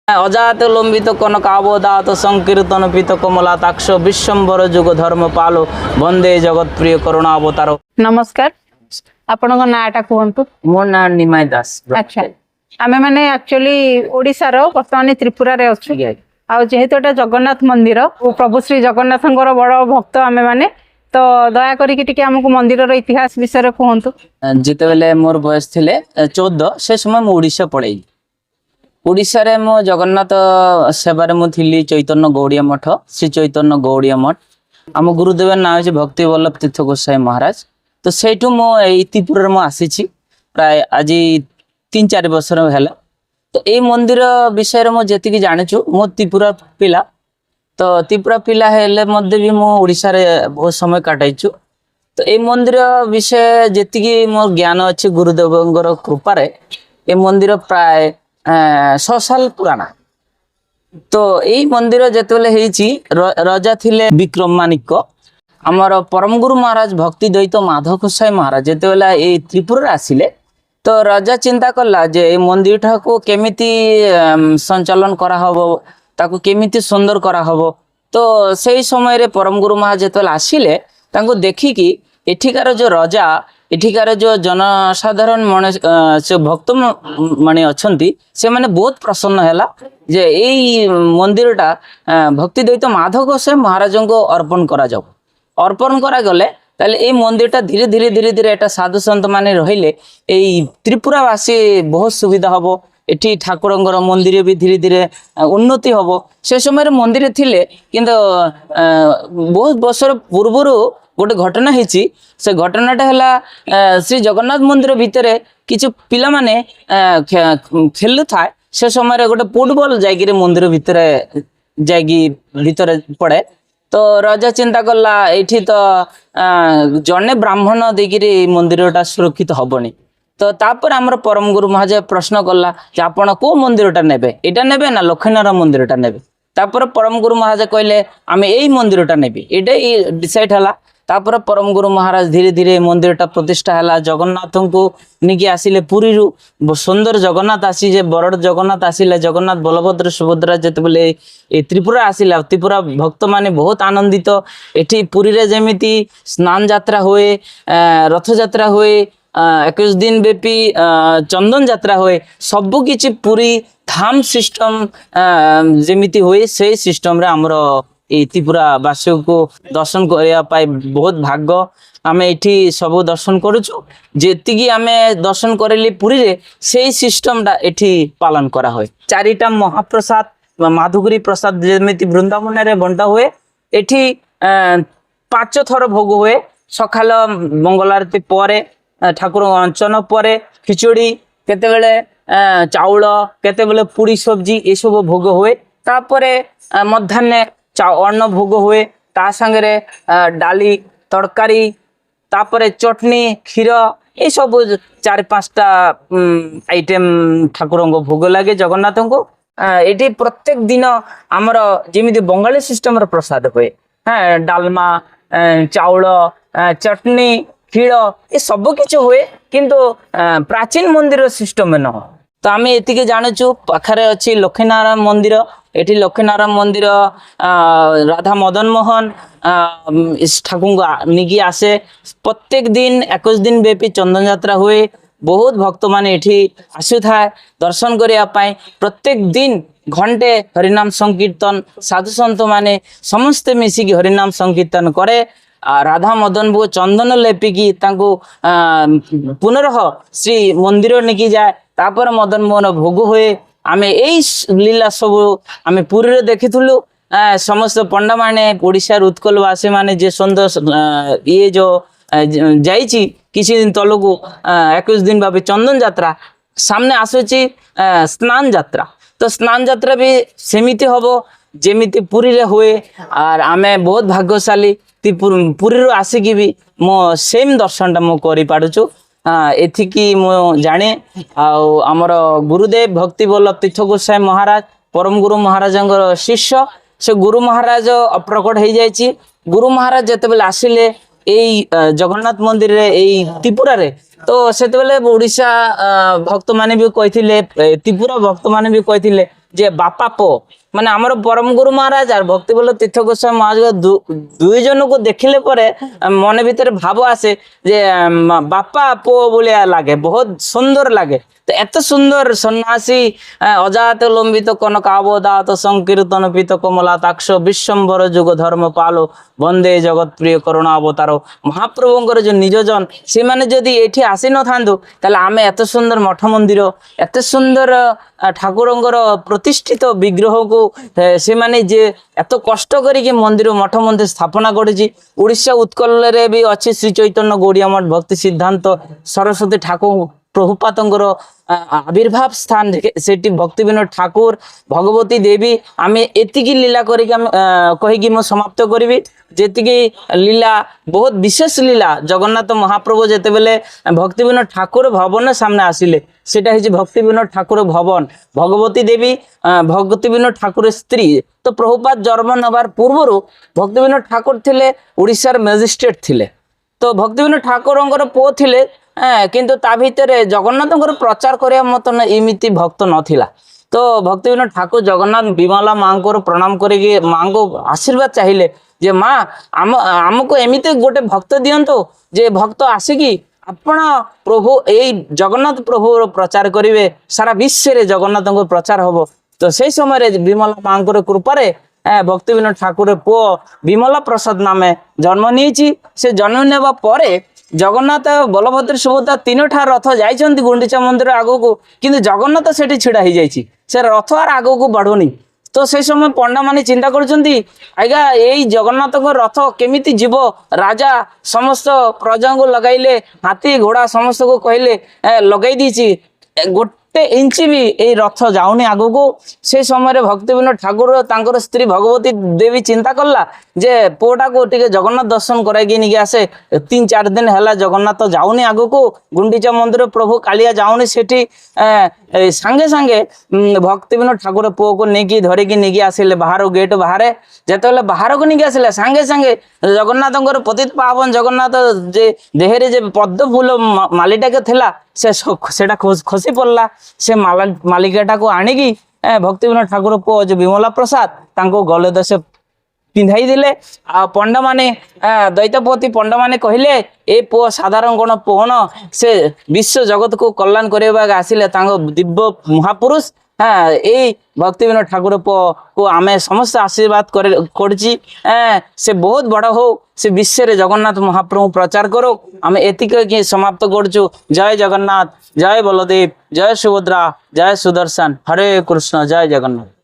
অজাত লম্বিত কনকাবদাত সংকীর্তন পিত কমলাতাক্ষ বিশ্বম্বর যুগ ধর্ম পালো বন্দে জগৎ প্রিয় করুণা অবতার। নমস্କାର, ଆପଣଙ୍କ ନାଁଟା କୁହନ୍ତୁ। ମୋ ନାଁ ନିମାଇ ଦାସ। ଆଚ୍ଛା, ଆମେ ମାନେ ଆକ୍ଚୁଆଲି ଓଡିଶାର ବର୍ତ୍ତମାନ ତ୍ରିପୁରାରେ ଅଛୁ। ଆଉ ଯେହେତୁ ଏଟା ଜଗନ୍ନାଥ ମନ୍ଦିର ଓ ପ୍ରଭୁ ଶ୍ରୀ ଜଗନ୍ନାଥଙ୍କର ବଡ ଭକ୍ତ ଆମେ ମାନେ, ତ ଦୟା କରିକି ଟିକେ ଆମକୁ ମନ୍ଦିରର ଇତିହାସ ବିଷୟରେ କୁହନ୍ତୁ। ଯେତେବେଳେ ମୋର ବୟସ ଥିଲେ 14 ସେ ସମୟ ମୁଁ ଓଡ଼ିଶା ପଳେଇଲି। ଓଡ଼ିଶାରେ ମୁଁ ଜଗନ୍ନାଥ ସେବାରେ ମୁଁ ଥିଲି ଚୈତନ୍ୟ ଗୌଡ଼ିଆ ମଠ, ଶ୍ରୀ ଚୈତନ୍ୟ ଗୌଡ଼ିଆ ମଠ। ଆମ ଗୁରୁଦେବର ନାଁ ହେଉଛି ଭକ୍ତି ବଲ୍ଲଭ ତୀର୍ଥ ଗୋସାଇ ମହାରାଜ। ତ ସେଇଠୁ ମୁଁ ଏଇ ତ୍ରିପୁରାରେ ମୁଁ ଆସିଛି ପ୍ରାୟ ଆଜି 3-4 ବର୍ଷ ହେଲା। ତ ଏଇ ମନ୍ଦିର ବିଷୟରେ ମୁଁ ଯେତିକି ଜାଣିଛୁ, ମୁଁ ତ୍ରିପୁରା ପିଲା, ତ ତ୍ରିପୁରା ପିଲା ହେଲେ ମଧ୍ୟ ବି ମୁଁ ଓଡ଼ିଶାରେ ବହୁତ ସମୟ କାଟାଇଛୁ। ତ ଏଇ ମନ୍ଦିର ବିଷୟ ଯେତିକି ମୋର ଜ୍ଞାନ ଅଛି ଗୁରୁଦେବଙ୍କର କୃପାରେ, ଏ ମନ୍ଦିର ପ୍ରାୟ 100 ସାଲ ପୁରାଣା। ତ ଏଇ ମନ୍ଦିର ଯେତେବେଳେ ହେଇଛି, ରଜା ଥିଲେ ବିକ୍ରମାନିକ। ଆମର ପରମଗୁରୁ ମହାରାଜ ଭକ୍ତି ଦ୍ୱୈତ ମାଧବ ଗୋସାଇ ମହାରାଜ ଯେତେବେଳେ ଏଇ ତ୍ରିପୁରାରେ ଆସିଲେ, ତ ରାଜା ଚିନ୍ତା କଲା ଯେ ଏଇ ମନ୍ଦିରଟାକୁ କେମିତି ସଞ୍ଚାଳନ କରାହବ, ତାକୁ କେମିତି ସୁନ୍ଦର କରାହବ। ତ ସେଇ ସମୟରେ ପରମଗୁରୁ ମହାରାଜ ଯେତେବେଳେ ଆସିଲେ, ତାଙ୍କୁ ଦେଖିକି ଏଠିକାର ଯୋଉ ରଜା, ଏଠିକାର ଯୋଉ ଜନସାଧାରଣ ସେ ଭକ୍ତ ମାନେ ଅଛନ୍ତି, ସେମାନେ ବହୁତ ପ୍ରସନ୍ନ ହେଲା ଯେ ଏଇ ମନ୍ଦିରଟା ଭକ୍ତି ଦ୍ୱୈତ ମାଧବ ଗୋସାଇ ମହାରାଜଙ୍କୁ ଅର୍ପଣ କରାଯାଉ। ଅର୍ପଣ କରାଗଲେ ତାହେଲେ ଏଇ ମନ୍ଦିରଟା ଧୀରେ ଧୀରେ ଏଟା ସାଧୁ ସନ୍ଥ ମାନେ ରହିଲେ ଏଇ ତ୍ରିପୁରାବାସୀ ବହୁତ ସୁବିଧା ହବ। ଏଠି ଠାକୁରଙ୍କର ମନ୍ଦିର ବି ଧୀରେ ଧୀରେ ଉନ୍ନତି ହବ। ସେ ସମୟରେ ମନ୍ଦିର ଥିଲେ, କିନ୍ତୁ ବହୁତ ବର୍ଷର ପୂର୍ବରୁ ଗୋଟେ ଘଟଣା ହେଇଛି। ସେ ଘଟଣାଟା ହେଲା, ଶ୍ରୀ ଜଗନ୍ନାଥ ମନ୍ଦିର ଭିତରେ କିଛି ପିଲାମାନେ ଖେଳୁଥାଏ। ସେ ସମୟରେ ଗୋଟେ ଫୁଟବଲ ଯାଇକିରି ମନ୍ଦିର ଭିତରେ ଯାଇକି ଭିତରେ ପଡେ। ତ ରାଜା ଚିନ୍ତା କଲା ଏଇଠି ତ ଜଣେ ବ୍ରାହ୍ମଣ ଦେଇକିରି ମନ୍ଦିରଟା ସୁରକ୍ଷିତ ହବନି। ତ ତାପରେ ଆମର ପରମଗୁରୁ ମହାରାଜ ପ୍ରଶ୍ନ କଲା ଯେ ଆପଣ କୋଉ ମନ୍ଦିରଟା ନେବେ, ଏଇଟା ନେବେ ନା ଲକ୍ଷ୍ମୀନାରାୟଣ ମନ୍ଦିରଟା ନେବେ? ତାପରେ ପରମଗୁରୁ ମହାରାଜ କହିଲେ ଆମେ ଏଇ ମନ୍ଦିରଟା ନେବି। ଏଇଟା ଡିସାଇଡ୍ ହେଲା। ତାପରେ ପରମଗୁରୁ ମହାରାଜ ଧୀରେ ଧୀରେ ମନ୍ଦିରଟା ପ୍ରତିଷ୍ଠା ହେଲା। ଜଗନ୍ନାଥଙ୍କୁ ନେଇକି ଆସିଲେ ପୁରୀରୁ। ସୁନ୍ଦର ଜଗନ୍ନାଥ ଆସିଲେ, ବରଡ଼ ଜଗନ୍ନାଥ ଆସିଲେ। ଜଗନ୍ନାଥ ବଳଭଦ୍ର ସୁଭଦ୍ରା ଯେତେବେଳେ ଏ ତ୍ରିପୁରା ଆସିଲା, ତ୍ରିପୁରା ଭକ୍ତମାନେ ବହୁତ ଆନନ୍ଦିତ। ଏଠି ପୁରୀରେ ଯେମିତି ସ୍ନାନ ଯାତ୍ରା ହୁଏ, ରଥଯାତ୍ରା ହୁଏ, 21 ଦିନ ବ୍ୟାପୀ ଚନ୍ଦନ ଯାତ୍ରା ହୁଏ, ସବୁ କିଛି ପୁରୀ ଧାମ ସିଷ୍ଟମ ଯେମିତି ହୁଏ, ସେଇ ସିଷ୍ଟମରେ ଆମର এই ত্রিপুরা বাসীକୁ ଦର୍ଶନ କରିବା ପାଇଁ ବହୁତ ଭାଗ। ଆମେ ଏଠି ସବୁ ଦର୍ଶନ କରୁଛୁ। ଯେତିକି ଆମେ ଦର୍ଶନ କରିଲେ ପୁରୀରେ, ସେଇ ସିଷ୍ଟମଟା ଏଠି ପାଳନ କରା ହୁଏ। 4ଟା ମହାପ୍ରସାଦ, ମାଧୁଗୁରି ପ୍ରସାଦ ଯେମିତି ବୃନ୍ଦାବନରେ ବଣ୍ଟା ହୁଏ, ଏଠି 5 ଥର ଭୋଗ ହୁଏ। ସକାଳ ମଙ୍ଗଳ ଆରତି ପରେ, ଠାକୁର ଅଞ୍ଚନ ପରେ ଖିଚୁଡ଼ି, କେତେବେଳେ ଚାଉଳ, କେତେବେଳେ ପୁରୀ ସବଜି, ଏସବୁ ଭୋଗ ହୁଏ। ତାପରେ ମଧ୍ୟାହ୍ନେ ଅନ୍ନ ଭୋଗ ହୁଏ, ତା ସାଙ୍ଗରେ ଡାଲି, ତରକାରୀ, ତାପରେ ଚଟଣି, କ୍ଷୀର, ଏସବୁ 4-5ଟା ଆଇଟମ ଠାକୁରଙ୍କ ଭୋଗ ଲାଗେ ଜଗନ୍ନାଥଙ୍କୁ। ଏଠି ପ୍ରତ୍ୟେକ ଦିନ ଆମର ଯେମିତି ବଙ୍ଗାଳୀ ସିଷ୍ଟମର ପ୍ରସାଦ ହୁଏ, ଡାଲମା, ଚାଉଳ, ଚଟଣି, କ୍ଷୀର, ଏ ସବୁ କିଛି ହୁଏ, କିନ୍ତୁ ପ୍ରାଚୀନ ମନ୍ଦିର ସିଷ୍ଟମ ନୁହଁ। ତ ଆମେ ଏତିକି ଜାଣିଛୁ। ପାଖରେ ଅଛି ଲକ୍ଷ୍ମୀନାରାୟଣ ମନ୍ଦିର। ଏଠି ଲକ୍ଷ୍ମୀନାରାୟଣ ମନ୍ଦିର ରାଧା ମଦନ ମୋହନ ଠାକୁରଙ୍କୁ ନେଇକି ଆସେ। ପ୍ରତ୍ୟେକ ଦିନ 21 ଦିନ ବ୍ୟାପୀ ଚନ୍ଦନ ଯାତ୍ରା ହୁଏ। ବହୁତ ଭକ୍ତମାନେ ଏଠି ଆସୁଥାଏ ଦର୍ଶନ କରିବା ପାଇଁ। ପ୍ରତ୍ୟେକ ଦିନ ଘଣ୍ଟେ ହରିନାମ ସଂକୀର୍ତ୍ତନ, ସାଧୁସନ୍ଥ ମାନେ ସମସ୍ତେ ମିଶିକି ହରିନାମ ସଂକୀର୍ତ୍ତନ કરે। ରାଧା ମଦନକୁ ଚନ୍ଦନ ଲେପିକି ତାଙ୍କୁ ପୁନରହ ଶ୍ରୀ ମନ୍ଦିର ନେଇକି ଯାଏ। ତାପରେ ମଦନ ମୋହନ ଭୋଗ ହୁଏ। ଆମେ ଏଇ ଲୀଳା ସବୁ ଆମେ ପୁରୀରେ ଦେଖିଥିଲୁ। ସମସ୍ତ ପଣ୍ଡା ମାନେ, ଓଡ଼ିଶାର ଉତ୍କଳବାସୀ ମାନେ ଯେ ସୁନ୍ଦର ଇଏ ଯୋଉ ଯାଇଛି କିଛି ଦିନ ତଳକୁ 21 ଦିନ ଭାବେ ଚନ୍ଦନ ଯାତ୍ରା, ସାମନେ ଆସୁଛି ସ୍ନାନ ଯାତ୍ରା। ତ ସ୍ନାନ ଯାତ୍ରା ବି ସେମିତି ହବ ଯେମିତି ପୁରୀରେ ହୁଏ। আর ଆମେ ବହୁତ ଭାଗ୍ୟଶାଳୀ, ପୁରୀରୁ ଆସିକି ବି ମୁଁ ସେମ୍ ଦର୍ଶନଟା ମୁଁ କରିପାରୁଛୁ। ଏଥିକି ମୁଁ ଜାଣେ। ଆଉ ଆମର ଗୁରୁଦେବ ଭକ୍ତି ବଲ୍ଲଭ ତୀର୍ଥ ଗୋସାଇ ମହାରାଜ ପରମଗୁରୁ ମହାରାଜଙ୍କର ଶିଷ୍ୟ। ସେ ଗୁରୁ ମହାରାଜ ପ୍ରକଟ ହେଇଯାଇଛି। ଗୁରୁ ମହାରାଜ ଯେତେବେଳେ ଆସିଲେ ଏଇ ଜଗନ୍ନାଥ ମନ୍ଦିରରେ ଏଇ ତ୍ରିପୁରାରେ, ତ ସେତେବେଳେ ଓଡ଼ିଶା ଭକ୍ତମାନେ ବି କହିଥିଲେ, ତ୍ରିପୁରା ଭକ୍ତମାନେ ବି କହିଥିଲେ যে বাପা পো মানে আমার পরম গুরু মহারাজ আর ভক্তিবল্লভ তীর্থ গোস্বামী মহারাজ দুই জনকু দেখিলে পরে মনে ভিতরে ভাব আসে যে বাপা পো বলে লাগে, বহুত সুন্দর লাগে। তো এত সুন্দর সন্ন্যাসী অজাত লম্বিত কনকাবদাত সংকীর্তন পিত কমলাতাক্ষ বিশ্বম্বর যুগ ধর্ম পালো বন্দে জগৎ প্রিয় করুণা অবতার মহাপ্রভুঙ্কর যে নিজজন ସେମାନେ যদি এଠି আসি নথাନ୍ତୁ তাহলে ଆମେ এত সুন্দর মঠ মন্দির এত সুন্দর ঠাকুরঙ্কর প্রতিষ্ঠিত বিগ্রহକୁ ସେମାନେ যে এত কষ্ট করিকি মন্দির মঠ মন্দির স্থাপনা করেছি। ওড়িশা উৎকଳରେ ବି ଅଛି ଶ୍ରୀ ଚୈତନ୍ୟ ଗୌଡ଼ିଆ ମଠ ଭକ୍ତି ସିଦ୍ଧାନ୍ତ ସରସ୍ୱତୀ ଠାକୁର প্রভুপাতঙ্কর আবির্ভাব স্থান সেটি ভক্তি বিনোদ ঠাকুর ভগবতী দেবী আমি এতিকি লীলা করিকি আমি কহিকি মু সমাপ্ত করিবি। যেতিকি লীলা বহুত বিশেষ লীলা জগন্নাথ মহাপ্রভু যেতেবেলে ভক্তি বিনোদ ঠাকুর ভবনের সামনে আসিলে সেটা হচ্ছে ভক্তি বিনোদ ঠাকুর ভবন। ভগবতী দেবী ভক্তি বিনোদ ঠাকুরের স্ত্রী। তো প্রভুপাত জন্ম নেবার পূর্বর ভক্তি বিনোদ ঠাকুর থিলে ওড়িশার ম্যাজিস্ট্রেট থিলে। তো ভক্তি বিনোদ ঠাকুরঙ্কর পুଅ থিলে কিন্তু তা ভিতরে জগন্নাথঙ্কর প্রচার করিয়া মতন এমিতি ভক্ত নথিলা। তো ভক্তি বিনোদ ঠাকুর জগন্নাথ বিমলা মাঙ্কর প্রণাম করিকি মাঙ্কু আশীর্বাদ চাহিলে যে মা ଆମକୁ ଏମିତି ଗୋଟେ ଭକ୍ତ ଦିଅନ୍ତୁ ଯେ ଭକ୍ତ ଆସିକି ଆପଣ ପ୍ରଭୁ ଏଇ ଜଗନ୍ନାଥ ପ୍ରଭୁର ପ୍ରଚାର କରିବେ, ସାରା ବିଶ୍ୱରେ ଜଗନ୍ନାଥଙ୍କ ପ୍ରଚାର ହବ। ତ ସେଇ ସମୟରେ ବିମଲା ମାଙ୍କର କୃପାରେ ଭକ୍ତି ବିନୋଦ ଠାକୁର ପୁଅ ବିମଲା ପ୍ରସାଦ ନାମେ ଜନ୍ମ ନେଇଛି। ସେ ଜନ୍ମ ନେବା ପରେ ଜଗନ୍ନାଥ ବଳଭଦ୍ର ସୁଭଦ୍ରା ତିନିଟା ରଥ ଯାଇଛନ୍ତି ଗୁଣ୍ଡିଚା ମନ୍ଦିର ଆଗକୁ, କିନ୍ତୁ ଜଗନ୍ନାଥ ସେଠି ଛିଡା ହେଇଯାଇଛି, ସେ ରଥ আর ଆଗକୁ ବଢୁନି। তো সেই সময় পଣ୍ଡা মানে চিন্তা করছেন আজ্ঞা এই জগন্নাথଙ୍କ রথ কেমিতি যাব, রাজা সমস্ত প্রজাঙ্কু লগাইলে হাতি ঘোড়া সমস্তকে কহিলে লগাই দিয়েছি, গোটে ইঞ্চি বি এই রথ যাওনি আগুকু। সেই সময় ভক্তি বিনোদ ঠাকুর তাঙ্কর স্ত্রী ভগবতী দেবী চিন্তা করলা যে পুଅটাକୁ ଟିକେ জগন্নাথ দর্শন করাইকি নিকি আসে। 3-4 দিন হেলা জগন্নাথ যাওনি আগুকু, গুন্ডিচা মন্দির প্রভু কালিয়া যাওনি সেটি। সাঙ্গে সাঙ্গে ভক্তি বিনোদ ঠাকুর পুଅକୁ নেকি ধরিকি নিকি আসিলে বাহার গেট বাহারে। যেতবেলে বাহারକୁ নিকি আসিলে সাঙ্গে সাঙ্গে জগন্নাথঙ্কর পতিত পাবন জগন্নাথ যে দেহেরে যে পদ্ম ফুল মালিটাকে থিলা সেটা খসি পড়লা। সে মালিকাটাକୁ আনিকি ভক্তি বিনোদ ঠাকুর পুଅ যে বিমলা প্রসাদ তাঙ্কু গলে দশে পিঁধাই দিলে। পଣ୍ଡା ମାନେ ଦୈତପତି ପଣ୍ଡା ମାନେ କହିଲେ ଏ ପୁଅ ସାଧାରଣ କ'ଣ ପୁଅ ନ, ସେ ବିଶ୍ୱ ଜଗତକୁ କଲ୍ୟାଣ କରିବାକୁ ଆସିଲେ ତାଙ୍କ ଦିବ୍ୟ ମହାପୁରୁଷ। এই ভক্তি বিনোদ ঠাকুর পুଅକୁ ଆମେ ସମସ୍ତେ ଆଶୀର୍ବାଦ କରିଛି। ସେ ବହୁତ ବଡ଼ ହଉ, ସେ ବିଶ୍ୱରେ ଜଗନ୍ନାଥ ମହାପ୍ରଭୁ ପ୍ରଚାର କରୁ। ଆମେ ଏତିକି ସମାପ୍ତ କରୁଛୁ। ଜୟ ଜଗନ୍ନାଥ, ଜୟ ବଳଦେବ, ଜୟ ସୁଭଦ୍ରା, ଜୟ ସୁଦର୍ଶନ, ହରେ କୃଷ୍ଣ, ଜୟ ଜଗନ୍ନାଥ।